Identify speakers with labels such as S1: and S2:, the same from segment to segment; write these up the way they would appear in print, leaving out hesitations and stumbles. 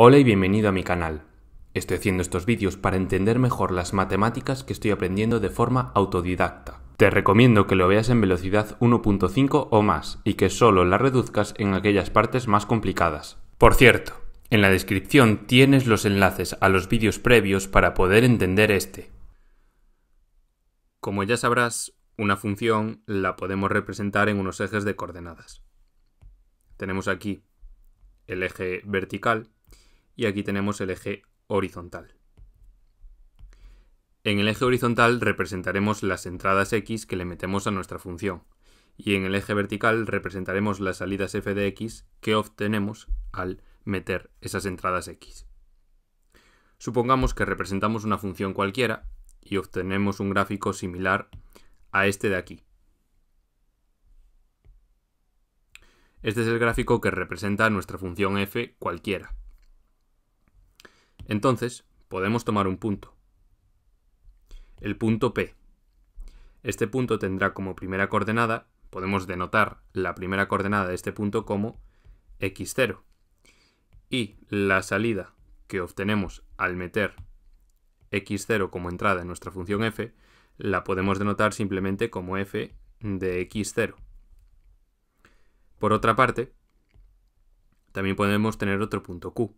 S1: Hola y bienvenido a mi canal. Estoy haciendo estos vídeos para entender mejor las matemáticas que estoy aprendiendo de forma autodidacta. Te recomiendo que lo veas en velocidad 1.5 o más y que solo la reduzcas en aquellas partes más complicadas. Por cierto, en la descripción tienes los enlaces a los vídeos previos para poder entender este. Como ya sabrás, una función la podemos representar en unos ejes de coordenadas. Tenemos aquí el eje vertical y aquí tenemos el eje horizontal. En el eje horizontal representaremos las entradas x que le metemos a nuestra función y en el eje vertical representaremos las salidas f de x que obtenemos al meter esas entradas x. Supongamos que representamos una función cualquiera y obtenemos un gráfico similar a este de aquí. Este es el gráfico que representa nuestra función f cualquiera. Entonces, podemos tomar un punto. El punto P. Este punto tendrá como primera coordenada, podemos denotar la primera coordenada de este punto como x0. Y la salida que obtenemos al meter x0 como entrada en nuestra función f, la podemos denotar simplemente como f de x0. Por otra parte, también podemos tener otro punto Q.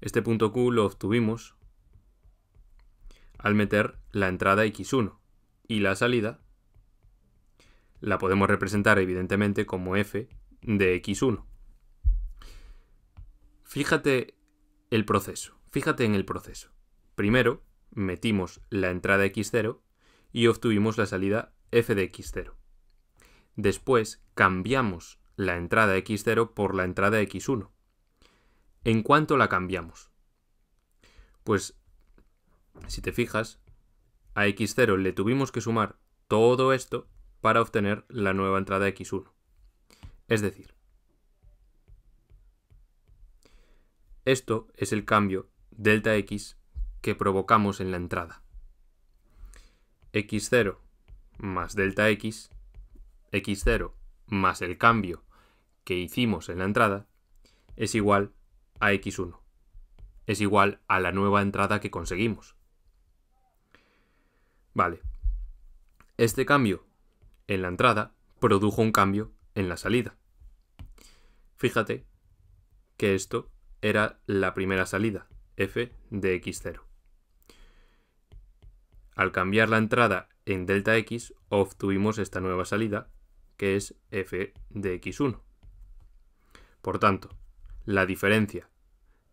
S1: Este punto Q lo obtuvimos al meter la entrada x1 y la salida la podemos representar evidentemente como f de x1. Fíjate en el proceso. Primero metimos la entrada x0 y obtuvimos la salida f de x0. Después cambiamos la entrada x0 por la entrada x1. ¿En cuánto la cambiamos? Pues, si te fijas, a x0 le tuvimos que sumar todo esto para obtener la nueva entrada x1. Es decir, esto es el cambio delta x que provocamos en la entrada. x0 más delta x, x0 más el cambio que hicimos en la entrada, es igual a x1. Es igual a la nueva entrada que conseguimos. Vale. Este cambio en la entrada produjo un cambio en la salida. Fíjate que esto era la primera salida, f de x0. Al cambiar la entrada en delta x, obtuvimos esta nueva salida, que es f de x1. Por tanto, la diferencia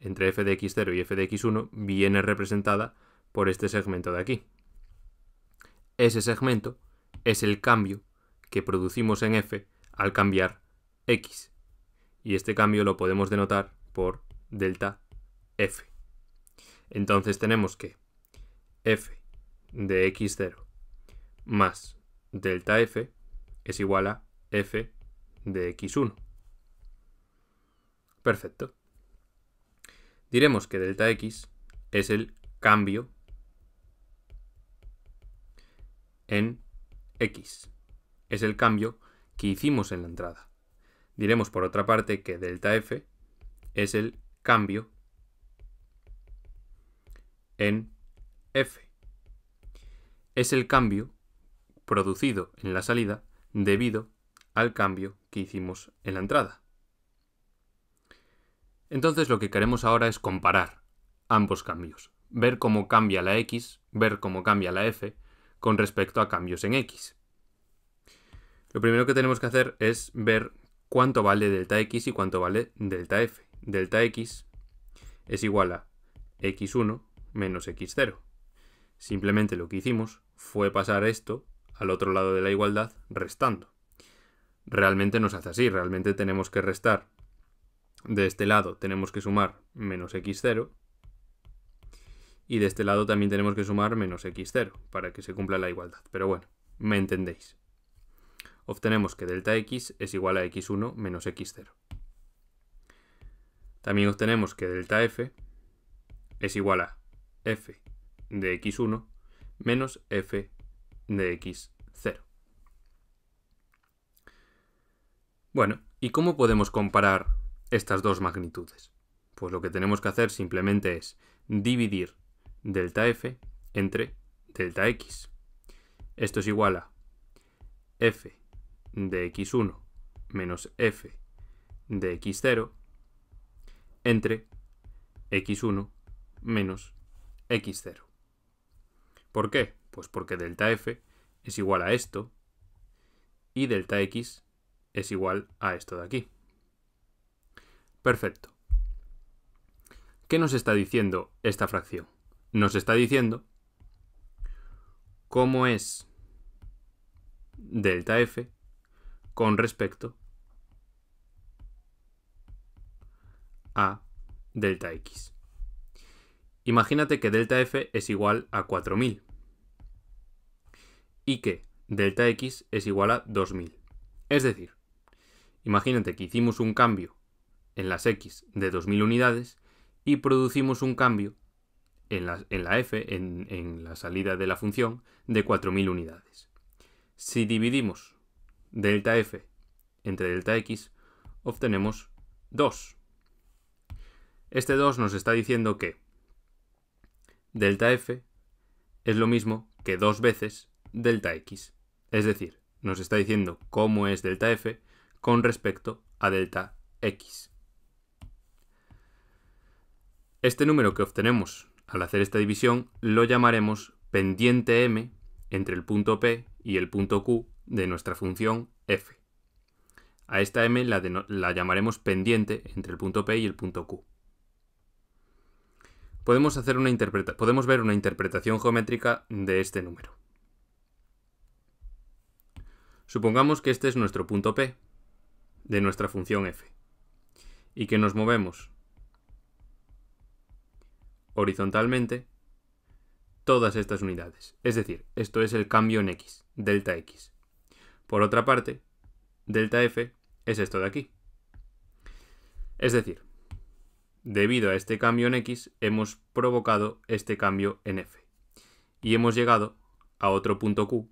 S1: entre f de x0 y f de x1 viene representada por este segmento de aquí. Ese segmento es el cambio que producimos en f al cambiar x. Y este cambio lo podemos denotar por delta f. Entonces tenemos que f de x0 más delta f es igual a f de x1. Perfecto. Diremos que delta x es el cambio en x. Es el cambio que hicimos en la entrada. Diremos por otra parte que delta f es el cambio en f. Es el cambio producido en la salida debido al cambio que hicimos en la entrada. Entonces lo que queremos ahora es comparar ambos cambios, ver cómo cambia la x, ver cómo cambia la f con respecto a cambios en x. Lo primero que tenemos que hacer es ver cuánto vale delta x y cuánto vale delta f. Delta x es igual a x1 menos x0. Simplemente lo que hicimos fue pasar esto al otro lado de la igualdad restando. Realmente no se hace así, realmente tenemos que restar. De este lado tenemos que sumar menos x0 y de este lado también tenemos que sumar menos x0 para que se cumpla la igualdad. Pero bueno, me entendéis. Obtenemos que delta x es igual a x1 menos x0. También obtenemos que delta f es igual a f de x1 menos f de x0. Bueno, ¿y cómo podemos comparar estas dos magnitudes? Pues lo que tenemos que hacer simplemente es dividir delta f entre delta x. Esto es igual a f de x1 menos f de x0 entre x1 menos x0. ¿Por qué? Pues porque delta f es igual a esto y delta x es igual a esto de aquí. Perfecto. ¿Qué nos está diciendo esta fracción? Nos está diciendo cómo es delta f con respecto a delta x. Imagínate que delta f es igual a 4000 y que delta x es igual a 2000. Es decir, imagínate que hicimos un cambio en las x de 2000 unidades y producimos un cambio en la f, en la salida de la función, de 4000 unidades. Si dividimos delta f entre delta x, obtenemos 2. Este 2 nos está diciendo que delta f es lo mismo que 2 veces delta x. Es decir, nos está diciendo cómo es delta f con respecto a delta x. Este número que obtenemos al hacer esta división lo llamaremos pendiente m entre el punto P y el punto Q de nuestra función f. A esta m la llamaremos pendiente entre el punto P y el punto Q. Podemos ver una interpretación geométrica de este número. Supongamos que este es nuestro punto P de nuestra función f y que nos movemos horizontalmente todas estas unidades. Es decir, esto es el cambio en x, delta x. Por otra parte, delta f es esto de aquí. Es decir, debido a este cambio en x, hemos provocado este cambio en f. Y hemos llegado a otro punto q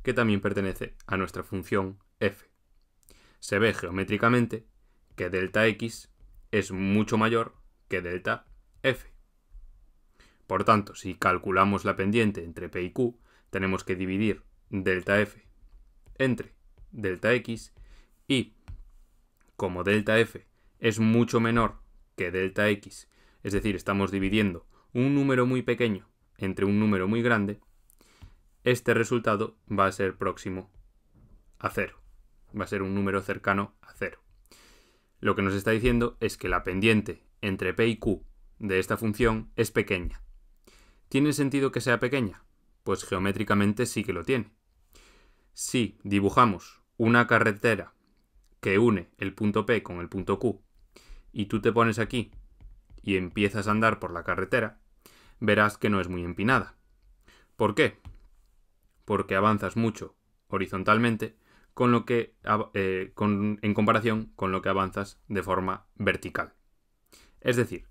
S1: que también pertenece a nuestra función f. Se ve geométricamente que delta x es mucho mayor que delta f. Por tanto, si calculamos la pendiente entre p y q, tenemos que dividir delta f entre delta x y, como delta f es mucho menor que delta x, es decir, estamos dividiendo un número muy pequeño entre un número muy grande, este resultado va a ser próximo a 0. Va a ser un número cercano a 0. Lo que nos está diciendo es que la pendiente entre p y q de esta función es pequeña. ¿Tiene sentido que sea pequeña? Pues geométricamente sí que lo tiene. Si dibujamos una carretera que une el punto P con el punto Q y tú te pones aquí y empiezas a andar por la carretera, verás que no es muy empinada. ¿Por qué? Porque avanzas mucho horizontalmente en comparación con lo que avanzas de forma vertical. Es decir,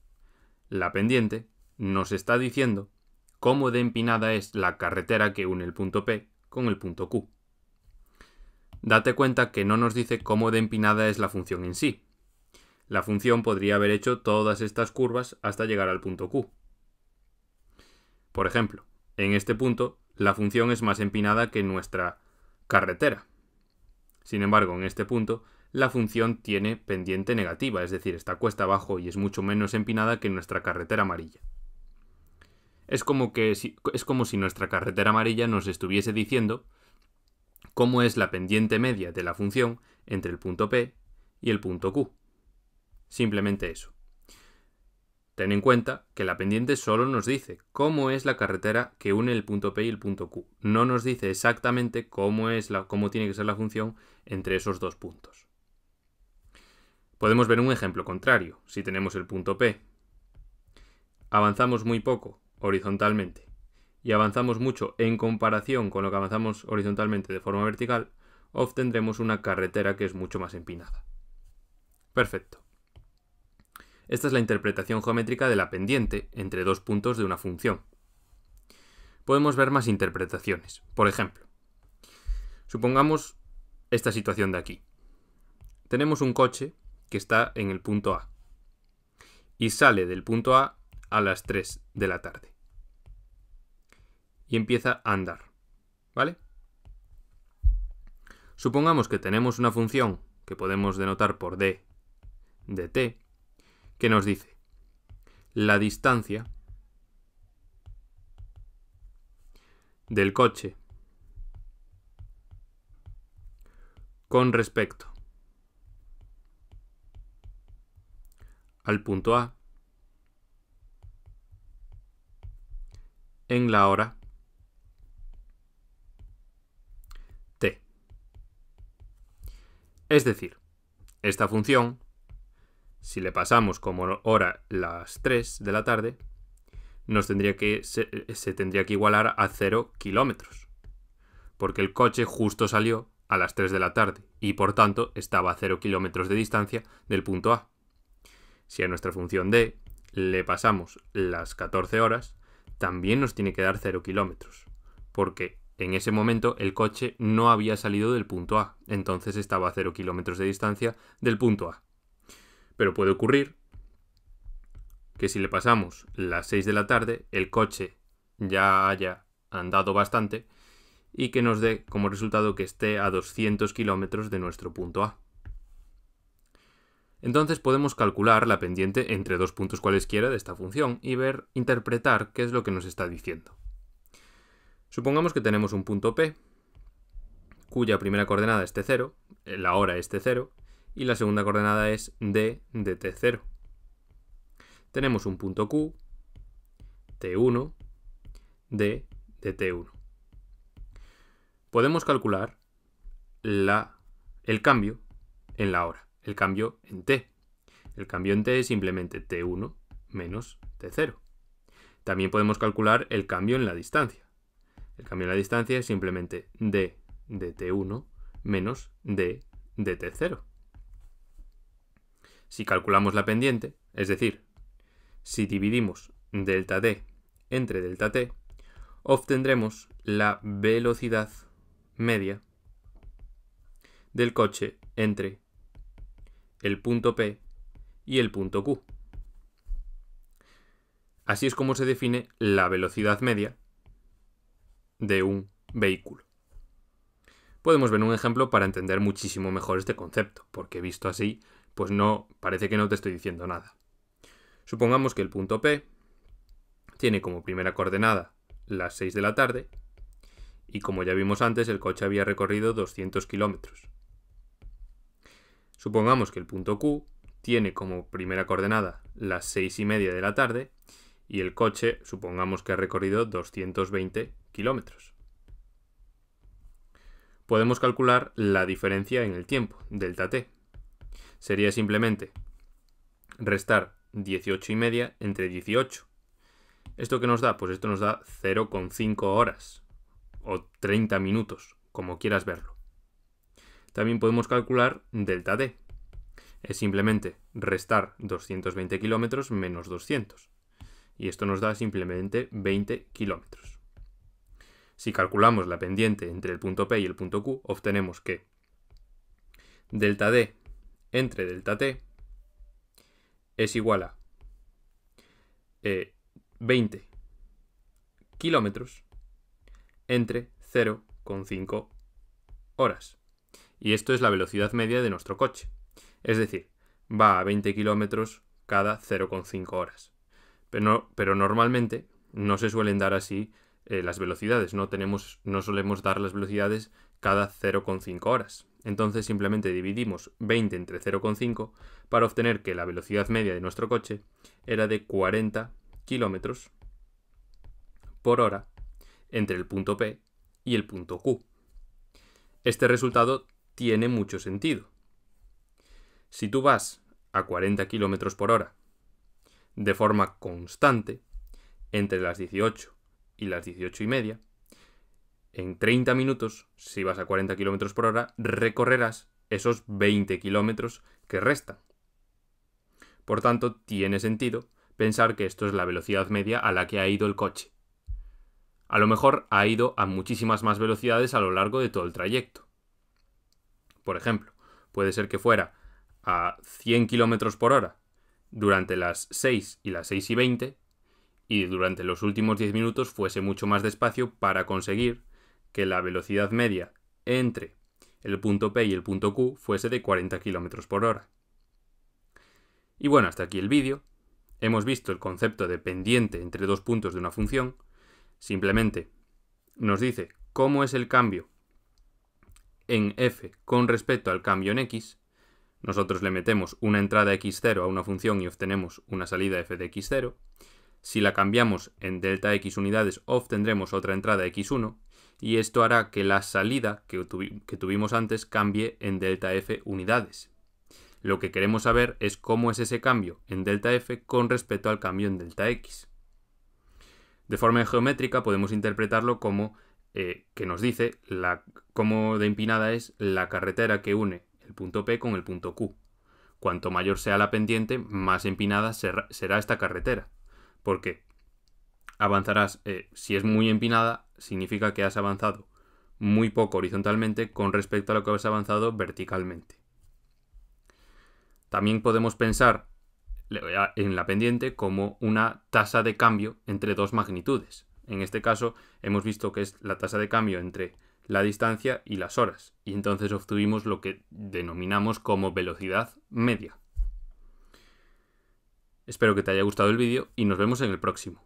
S1: la pendiente nos está diciendo cómo de empinada es la carretera que une el punto P con el punto Q. Date cuenta que no nos dice cómo de empinada es la función en sí. La función podría haber hecho todas estas curvas hasta llegar al punto Q. Por ejemplo, en este punto la función es más empinada que nuestra carretera. Sin embargo, en este punto la función tiene pendiente negativa, es decir, está cuesta abajo y es mucho menos empinada que nuestra carretera amarilla. Es como si nuestra carretera amarilla nos estuviese diciendo cómo es la pendiente media de la función entre el punto P y el punto Q. Simplemente eso. Ten en cuenta que la pendiente solo nos dice cómo es la carretera que une el punto P y el punto Q. No nos dice exactamente cómo tiene que ser la función entre esos dos puntos. Podemos ver un ejemplo contrario. Si tenemos el punto P, avanzamos muy poco horizontalmente y avanzamos mucho en comparación con lo que avanzamos horizontalmente de forma vertical, obtendremos una carretera que es mucho más empinada. Perfecto. Esta es la interpretación geométrica de la pendiente entre dos puntos de una función. Podemos ver más interpretaciones. Por ejemplo, supongamos esta situación de aquí. Tenemos un coche que está en el punto A y sale del punto A las 3 de la tarde. Y empieza a andar, ¿vale? Supongamos que tenemos una función que podemos denotar por d de t, que nos dice la distancia del coche con respecto al punto A en la hora t. Es decir, esta función, si le pasamos como hora las 3 de la tarde, se tendría que igualar a 0 kilómetros, porque el coche justo salió a las 3 de la tarde y por tanto estaba a 0 kilómetros de distancia del punto A. Si a nuestra función d le pasamos las 14 horas, también nos tiene que dar 0 kilómetros, porque en ese momento el coche no había salido del punto A, entonces estaba a 0 kilómetros de distancia del punto A. Pero puede ocurrir que si le pasamos las 6 de la tarde, el coche ya haya andado bastante y que nos dé como resultado que esté a 200 kilómetros de nuestro punto A. Entonces podemos calcular la pendiente entre dos puntos cualesquiera de esta función y interpretar qué es lo que nos está diciendo. Supongamos que tenemos un punto P, cuya primera coordenada es T0, la hora es T0, y la segunda coordenada es D de T0. Tenemos un punto Q, T1, D de T1. Podemos calcular el cambio en la hora, el cambio en T. El cambio en T es simplemente T1 menos T0. También podemos calcular el cambio en la distancia. El cambio en la distancia es simplemente D de T1 menos D de T0. Si calculamos la pendiente, es decir, si dividimos delta D entre delta T, obtendremos la velocidad media del coche entre el punto P y el punto Q. Así es como se define la velocidad media de un vehículo. Podemos ver un ejemplo para entender muchísimo mejor este concepto, porque visto así, pues parece que no te estoy diciendo nada. Supongamos que el punto P tiene como primera coordenada las 6 de la tarde y como ya vimos antes, el coche había recorrido 200 kilómetros. Supongamos que el punto Q tiene como primera coordenada las 6:30 de la tarde y el coche, supongamos que ha recorrido 220 kilómetros. Podemos calcular la diferencia en el tiempo, delta T. Sería simplemente restar 18:30 entre 18. ¿Esto qué nos da? Pues esto nos da 0,5 horas o 30 minutos, como quieras verlo. También podemos calcular delta D. Es simplemente restar 220 kilómetros menos 200. Y esto nos da simplemente 20 kilómetros. Si calculamos la pendiente entre el punto P y el punto Q, obtenemos que delta D entre delta T es igual a 20 kilómetros entre 0,5 horas. Y esto es la velocidad media de nuestro coche. Es decir, va a 20 kilómetros cada 0,5 horas. Pero normalmente no se suelen dar así las velocidades. No solemos dar las velocidades cada 0,5 horas. Entonces simplemente dividimos 20 entre 0,5 para obtener que la velocidad media de nuestro coche era de 40 kilómetros por hora entre el punto P y el punto Q. Este resultado tiene mucho sentido. Si tú vas a 40 kilómetros por hora de forma constante entre las 18 y las 18:30, en 30 minutos, si vas a 40 kilómetros por hora, recorrerás esos 20 kilómetros que restan. Por tanto, tiene sentido pensar que esto es la velocidad media a la que ha ido el coche. A lo mejor ha ido a muchísimas más velocidades a lo largo de todo el trayecto. Por ejemplo, puede ser que fuera a 100 kilómetros por hora durante las 6 y las 6 y 20 y durante los últimos 10 minutos fuese mucho más despacio para conseguir que la velocidad media entre el punto P y el punto Q fuese de 40 km por hora. Y bueno, hasta aquí el vídeo. Hemos visto el concepto de pendiente entre dos puntos de una función. Simplemente nos dice cómo es el cambio en f con respecto al cambio en x. Nosotros le metemos una entrada x0 a una función y obtenemos una salida f de x0. Si la cambiamos en delta x unidades, obtendremos otra entrada x1, y esto hará que la salida que tuvimos antes cambie en delta f unidades. Lo que queremos saber es cómo es ese cambio en delta f con respecto al cambio en delta x. De forma geométrica podemos interpretarlo como que nos dice cómo de empinada es la carretera que une el punto P con el punto Q. Cuanto mayor sea la pendiente, más empinada será esta carretera. Porque avanzarás, si es muy empinada, significa que has avanzado muy poco horizontalmente con respecto a lo que has avanzado verticalmente. También podemos pensar en la pendiente como una tasa de cambio entre dos magnitudes. En este caso hemos visto que es la tasa de cambio entre la distancia y las horas, y entonces obtuvimos lo que denominamos como velocidad media. Espero que te haya gustado el vídeo y nos vemos en el próximo.